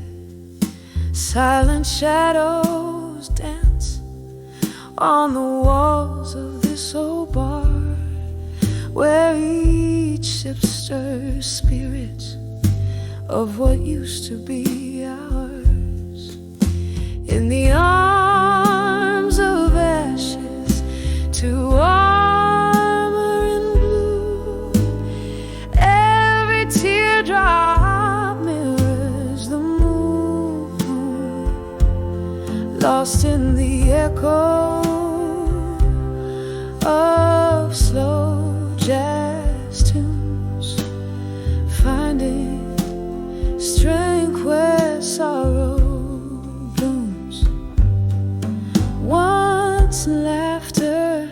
silent shadows dance on the walls of this old bar, where each sip stirs spirits of what used to be ours. In the arms of ashes, to armor in blue, every teardrop mirrors the moon, lost in the echo of slow jazz tunes, finding strength where sorrow blooms. Once laughter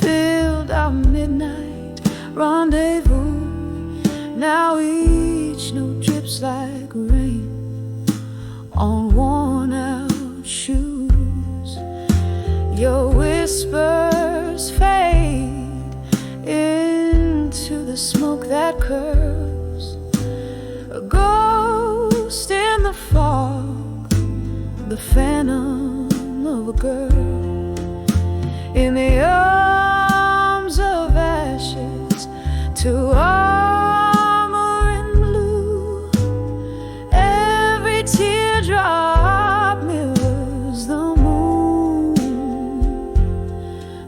filled our midnight rendezvous, now each note drips like rain on worn out shoes. Your whispers fade into the smoke that curls, a ghost in the fog, the phantom of a girl. In the arms of ashes, to armor in blue, every teardrop mirrors the moon,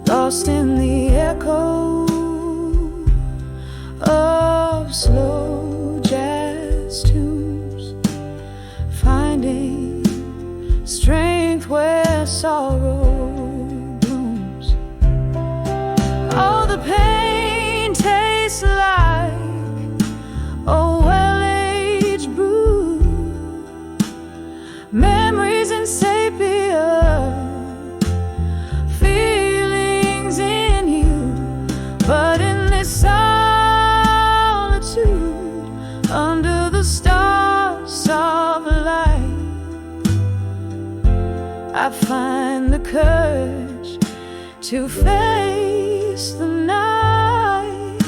lost in the echo of slow jazz tunes, finding strength where sorrow blooms. Oh, the pain tastes like I find the courage to face the night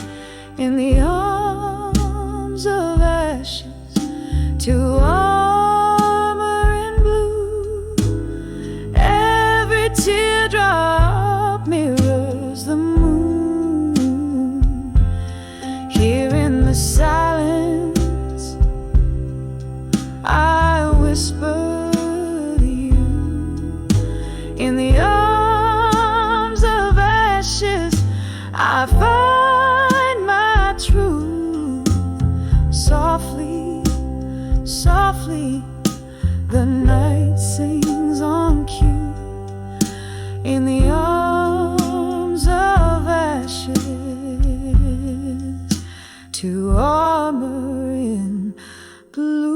in the arms of ashes, to armor in blue. Every teardrop mirrors the moon. Here in the silence, I whisper to you. In the arms of ashes, I find my truth. Softly, softly, the night sings on cue. In the arms of ashes, to armor in blue.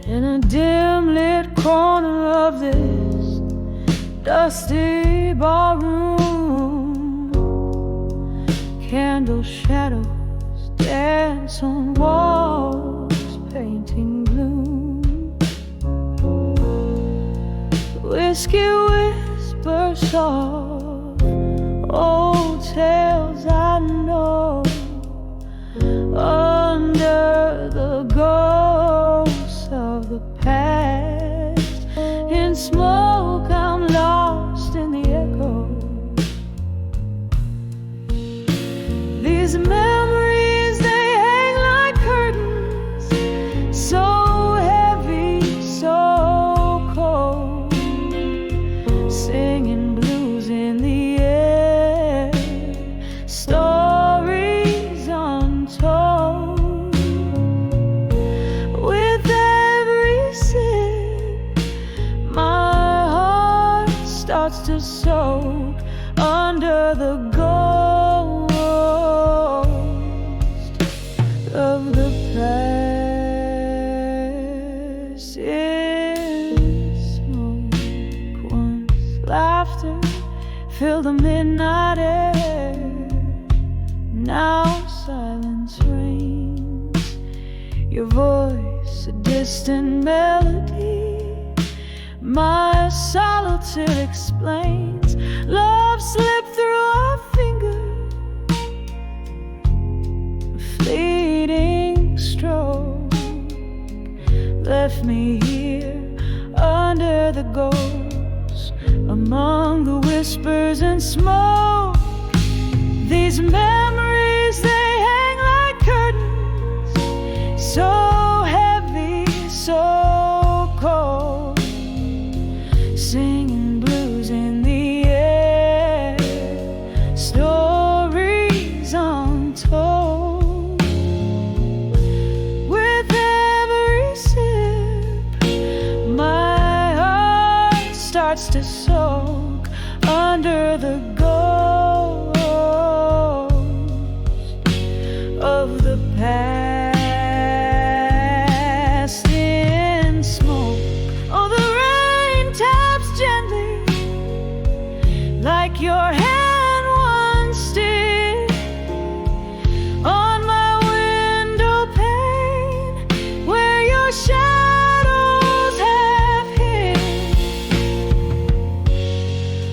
In a dim lit corner of this dusty ballroom, candle shadows dance on walls, painting gloom. Whiskey whispers soft, old tales I know, under the ghosts of the past. In smoke I'm lost in the echo. These memories, they hang like curtains, so heavy, so cold, singing blues in the air, stories untold. With every sip, my heart starts to soak under the ghost of the past. In smoke once, laughter filled the midnight air. Now silence reigns, your voice a distant melody. My solitude explains. Love slipped through our fingers, a fleeting stroke left me here under the ghosts, among the whispers and smoke. These memories, they hang like curtains, so heavy, so cold, singing blues in the air, stories untold. With every sip, my heart starts to soak under the ghost of the past. In smoke, oh, the rain taps gently, like your hand once did, on my window pane, where your shadows have hid.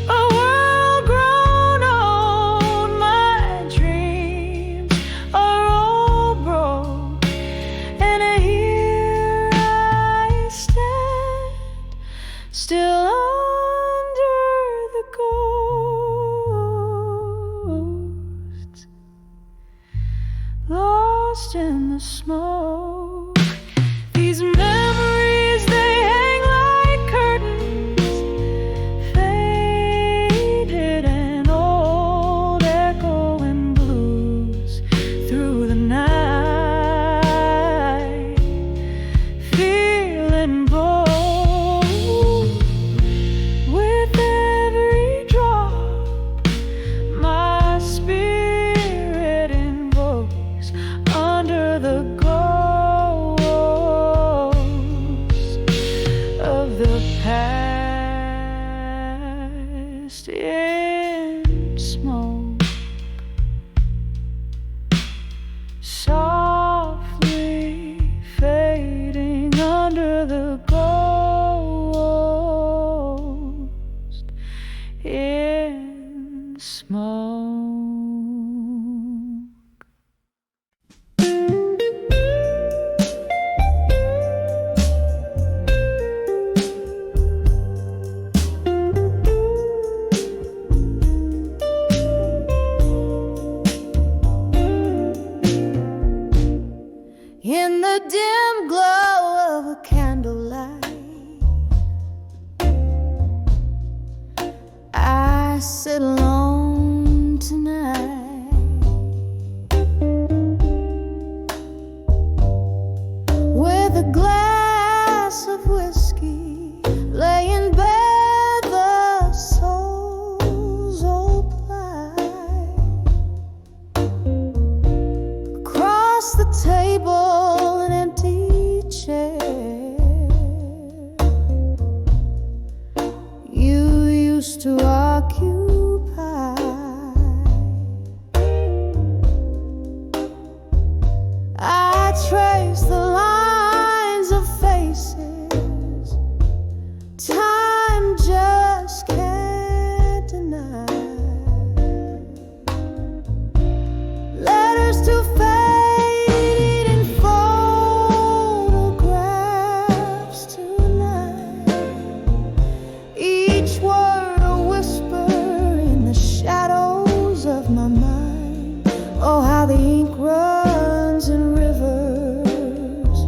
A world grown old, my dreams are all broke, and here I stand, still under the ghost, lost in the smoke. These memories, they hang like curtains, faded and old, echoing blues through the night, feeling bold. With every in the dim glow of a candlelight. I sit alone tonight with a glass of whiskey, laying bare the soul's old plight. Across the table, an empty chair. You used to occupy. I trace the lines of faces time just can't deny. Letters to fading photographs tonight. Each word a whisper in the shadows of my mind. Oh, how the ink runs in rivers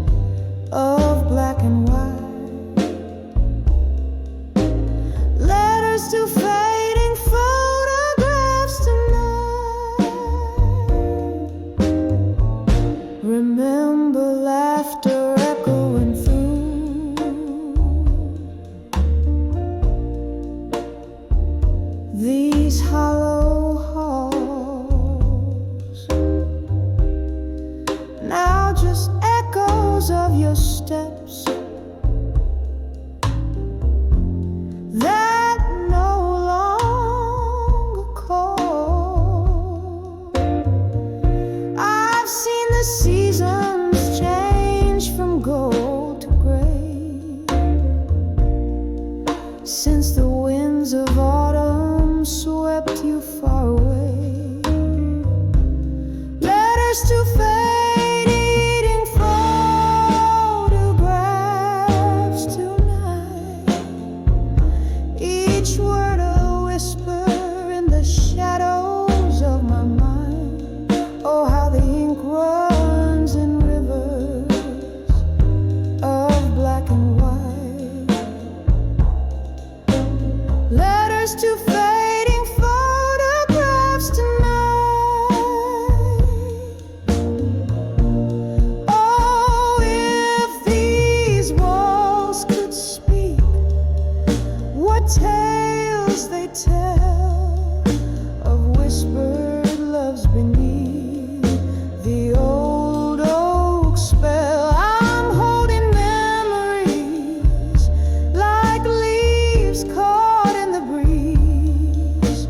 of black and white. Letters to fading photographs tonight. Remember laughter echoing through these hollow halls. Now just echoes of your steps that no longer call. I've seen the seasons change from gold to gray since the winds of autumn swept you far away. Letters to fading photographs tonight. Each word a whisper in the shadows of my mind. Oh, how the ink runs in rivers of black and white. Letters to fading photographs tonight. Oh, if these walls could speak, what tales they tell of whispered loves beneath the old oak spell. I'm holding memories like leaves caught in the breeze,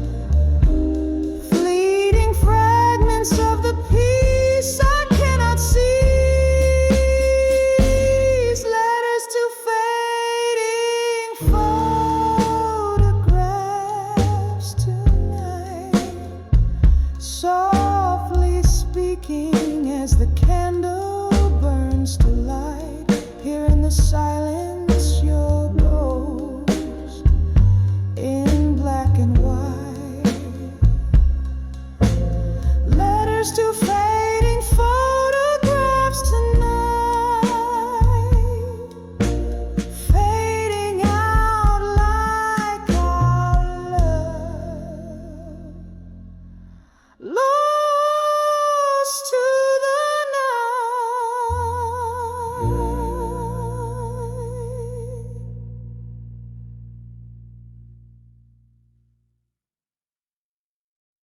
fleeting fragments of the peace I cannot seize. Letters to fading photographs tonight, softly speaking as the candle burns to light. Here in the silence, your ghost in black and white. Letters to fade.